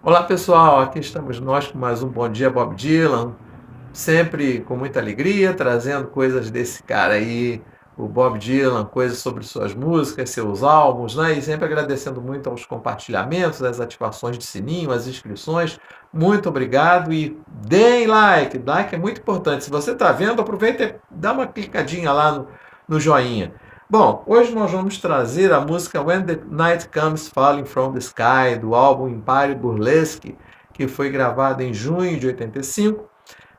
Olá pessoal, aqui estamos nós com mais um Bom Dia Bob Dylan, sempre com muita alegria, trazendo coisas desse cara aí, o Bob Dylan, coisas sobre suas músicas, seus álbuns, né? E sempre agradecendo muito aos compartilhamentos, as ativações de sininho, as inscrições. Muito obrigado e deem like, like é muito importante. Se você está vendo, aproveita e dá uma clicadinha lá no joinha. Bom, hoje nós vamos trazer a música When the Night Comes Falling from the Sky, do álbum Empire Burlesque, que foi gravado em junho de 85,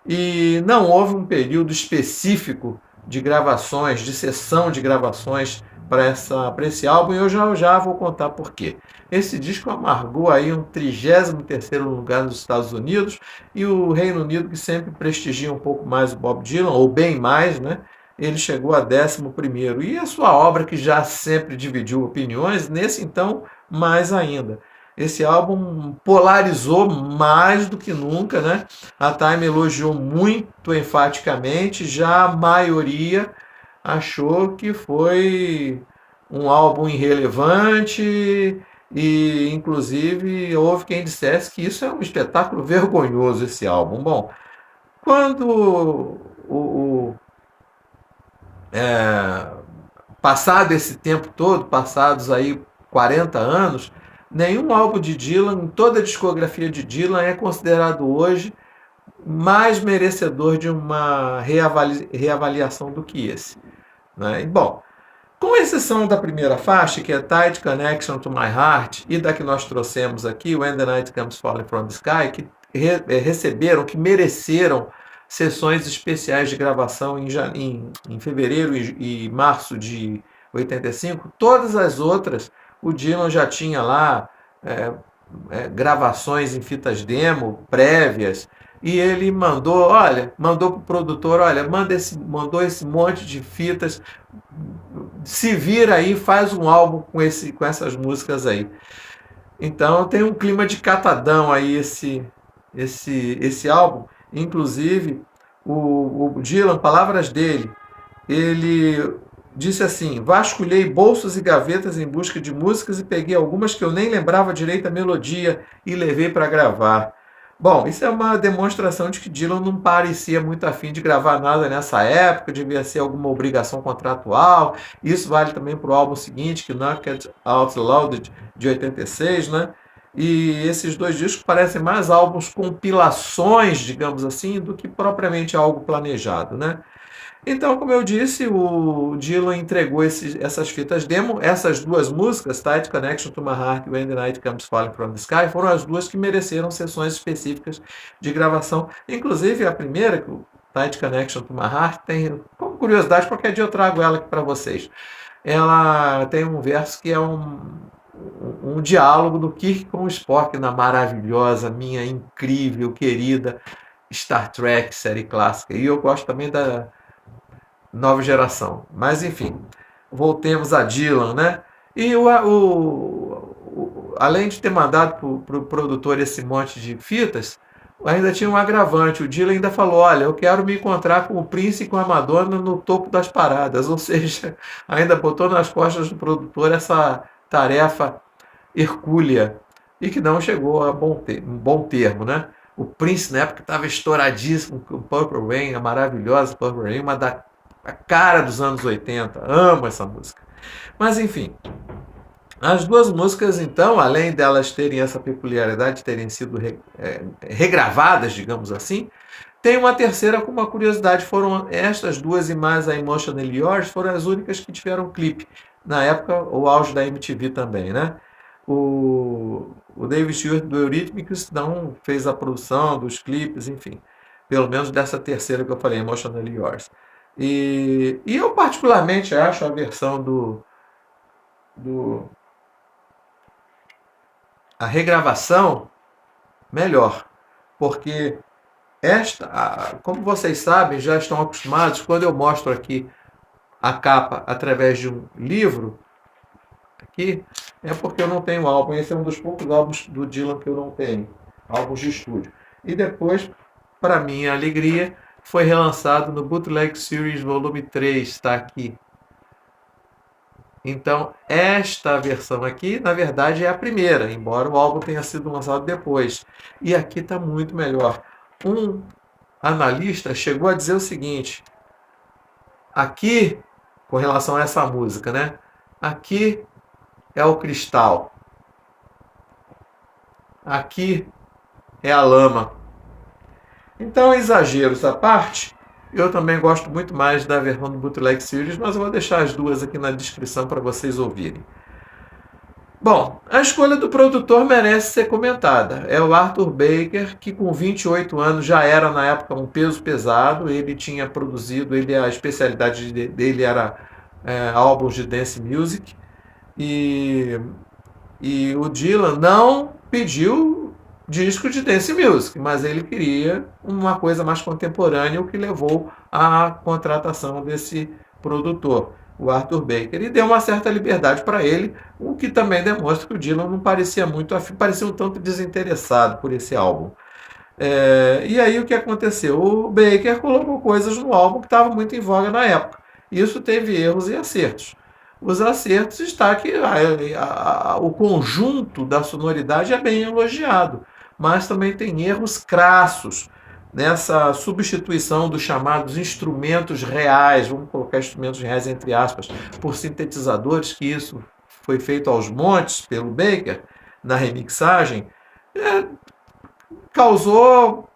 e não houve um período específico de gravações, de sessão de gravações para esse álbum, e eu já vou contar por quê. Esse disco amargou aí um 33º lugar nos Estados Unidos, e o Reino Unido, que sempre prestigia um pouco mais o Bob Dylan, ou bem mais, né? Ele chegou a 11º. E a sua obra, que já sempre dividiu opiniões, nesse então, mais ainda. Esse álbum polarizou mais do que nunca, né? A Time elogiou muito enfaticamente, já a maioria achou que foi um álbum irrelevante e, inclusive, houve quem dissesse que isso é um espetáculo vergonhoso, esse álbum. Bom, quando passado esse tempo todo, passados aí 40 anos, nenhum álbum de Dylan, em toda a discografia de Dylan, é considerado hoje mais merecedor de uma reavaliação do que esse. Né? E, bom, com exceção da primeira faixa, que é Tight Connection to My Heart, e da que nós trouxemos aqui, When the Night Comes Falling from the Sky, que receberam, que mereceram sessões especiais de gravação em fevereiro e março de 85, todas as outras, o Dylan já tinha lá é, gravações em fitas demo prévias, e ele mandou para o produtor, olha, mandou esse monte de fitas, se vira aí, faz um álbum com essas músicas aí. Então tem um clima de catadão aí esse álbum. Inclusive, o Dylan, palavras dele, ele disse assim: vasculhei bolsos e gavetas em busca de músicas e peguei algumas que eu nem lembrava direito a melodia e levei para gravar. Bom, isso é uma demonstração de que Dylan não parecia muito afim de gravar nada nessa época, devia ser alguma obrigação contratual. Isso vale também para o álbum seguinte, que Knocked Out Loud, de 86, né? E esses dois discos parecem mais álbuns compilações, digamos assim, do que propriamente algo planejado, né? Então, como eu disse, o Dylan entregou essas fitas demo, essas duas músicas, Tight Connection to My Heart e When the Night Comes Falling from the Sky, foram as duas que mereceram sessões específicas de gravação. Inclusive, a primeira, o Tight Connection to My Heart, tem, como curiosidade, qualquer dia eu trago ela aqui para vocês. Ela tem um verso que é um diálogo do Kirk com o Spock na maravilhosa, minha incrível, querida Star Trek, série clássica. E eu gosto também da nova geração. Mas enfim, voltemos a Dylan, né? E além de ter mandado para o produtor esse monte de fitas, ainda tinha um agravante. O Dylan ainda falou: olha, eu quero me encontrar com o Prince e com a Madonna no topo das paradas. Ou seja, ainda botou nas costas do produtor essa tarefa hercúlea e que não chegou a um bom termo, né? O Prince na época estava estouradíssimo com o Purple Rain, a maravilhosa Purple Rain, uma da a cara dos anos 80. Amo essa música. Mas enfim, as duas músicas, então, além delas terem essa peculiaridade de terem sido regravadas, digamos assim, tem uma terceira com uma curiosidade. Foram estas duas e mais a Emotionally Yours foram as únicas que tiveram clipe. Na época, o auge da MTV também, né? O David Stewart do Eurythmics não fez a produção dos clipes, enfim. Pelo menos dessa terceira que eu falei, Emotionally Yours. E eu particularmente acho a versão do a regravação melhor, porque como vocês sabem, já estão acostumados, quando eu mostro aqui a capa através de um livro, aqui, é porque eu não tenho álbum. Esse é um dos poucos álbuns do Dylan que eu não tenho, álbuns de estúdio. E depois, para minha alegria, foi relançado no Bootleg Series Volume 3, está aqui. Então, esta versão aqui, na verdade, é a primeira, embora o álbum tenha sido lançado depois. E aqui está muito melhor. Um analista chegou a dizer o seguinte: aqui, com relação a essa música, né? Aqui é o cristal, aqui é a lama. Então, exageros à parte, eu também gosto muito mais da versão do Bootleg Series, mas eu vou deixar as duas aqui na descrição para vocês ouvirem. Bom, a escolha do produtor merece ser comentada. É o Arthur Baker, que com 28 anos já era na época um peso pesado. Ele tinha produzido, a especialidade dele era álbuns de dance music. E, e o Dylan não pediu disco de dance music, mas ele queria uma coisa mais contemporânea, o que levou à contratação desse produtor, o Arthur Baker, e deu uma certa liberdade para ele, o que também demonstra que o Dylan não parecia muito afim, parecia um tanto desinteressado por esse álbum. E aí o que aconteceu? O Baker colocou coisas no álbum que estavam muito em voga na época. Isso teve erros e acertos. Os acertos está que o conjunto da sonoridade é bem elogiado, mas também tem erros crassos nessa substituição dos chamados instrumentos reais, vamos colocar instrumentos reais entre aspas, por sintetizadores, que isso foi feito aos montes pelo Baker na remixagem, causou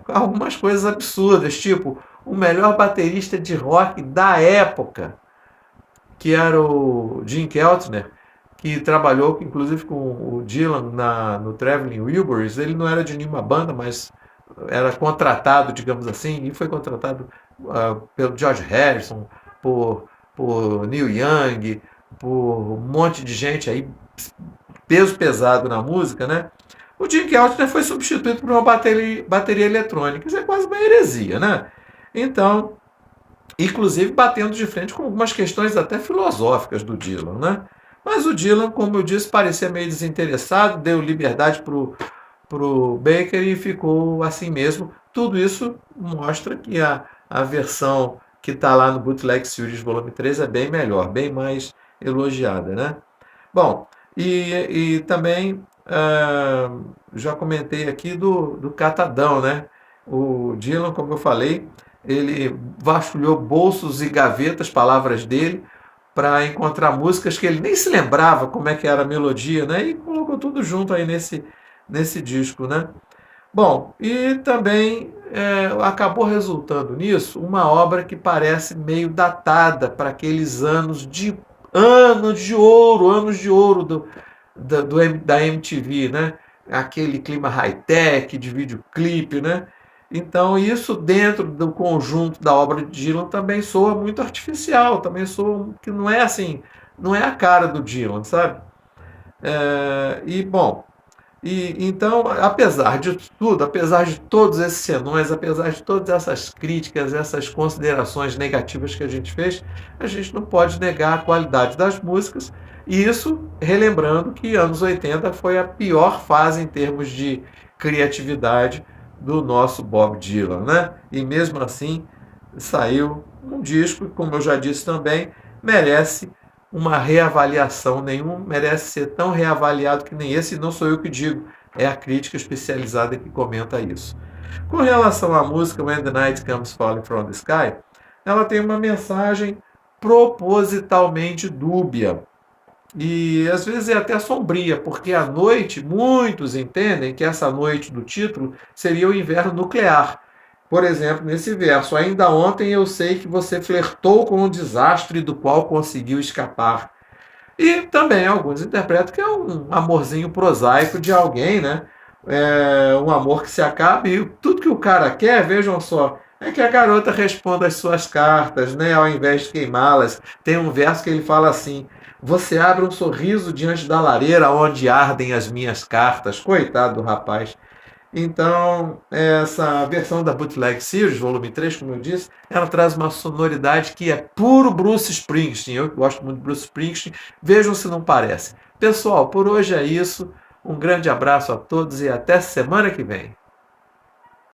algumas coisas absurdas, tipo o melhor baterista de rock da época, que era o Jim Keltner, que trabalhou inclusive com o Dylan no Traveling Wilburys. Ele não era de nenhuma banda, mas era contratado, digamos assim, e foi contratado pelo George Harrison, por Neil Young, por um monte de gente aí, peso pesado na música, né? O Jim Keltner foi substituído por uma bateria eletrônica. Isso é quase uma heresia, né? Então, inclusive batendo de frente com algumas questões até filosóficas do Dylan, né? Mas o Dylan, como eu disse, parecia meio desinteressado, deu liberdade pro Baker e ficou assim mesmo. Tudo isso mostra que a versão que está lá no Bootleg Series Volume 3 é bem melhor, bem mais elogiada, né? Bom, e também já comentei aqui do Catadão, né? O Dylan, como eu falei, ele vasculhou bolsos e gavetas, palavras dele, para encontrar músicas que ele nem se lembrava como é que era a melodia, né? E colocou tudo junto aí nesse disco, né? Bom, e também acabou resultando nisso uma obra que parece meio datada para aqueles anos de ouro da MTV, né? Aquele clima high-tech de videoclipe, né? Então isso dentro do conjunto da obra de Dylan também soa muito artificial, também soa que não é assim, não é a cara do Dylan, sabe? Bom, então, apesar de tudo, apesar de todos esses senões, apesar de todas essas críticas, essas considerações negativas que a gente fez, a gente não pode negar a qualidade das músicas. E isso, relembrando que anos 80 foi a pior fase em termos de criatividade do nosso Bob Dylan, né? E mesmo assim saiu um disco que, como eu já disse também, merece uma reavaliação. Nenhum merece ser tão reavaliado que nem esse, e não sou eu que digo, é a crítica especializada que comenta isso. Com relação à música When the Night Comes Falling from the Sky, ela tem uma mensagem propositalmente dúbia e às vezes é até sombria, porque à noite muitos entendem que essa noite do título seria o inverno nuclear. Por exemplo, nesse verso: ainda ontem eu sei que você flertou com um desastre do qual conseguiu escapar. E também alguns interpretam que é um amorzinho prosaico de alguém, né? Um amor que se acaba e tudo que o cara quer, vejam só, é que a garota responda as suas cartas, né? Ao invés de queimá-las. Tem um verso que ele fala assim: você abre um sorriso diante da lareira onde ardem as minhas cartas. Coitado do rapaz. Então, essa versão da Bootleg Series, volume 3, como eu disse, ela traz uma sonoridade que é puro Bruce Springsteen. Eu gosto muito de Bruce Springsteen, vejam se não parece. Pessoal, por hoje é isso. Um grande abraço a todos e até semana que vem.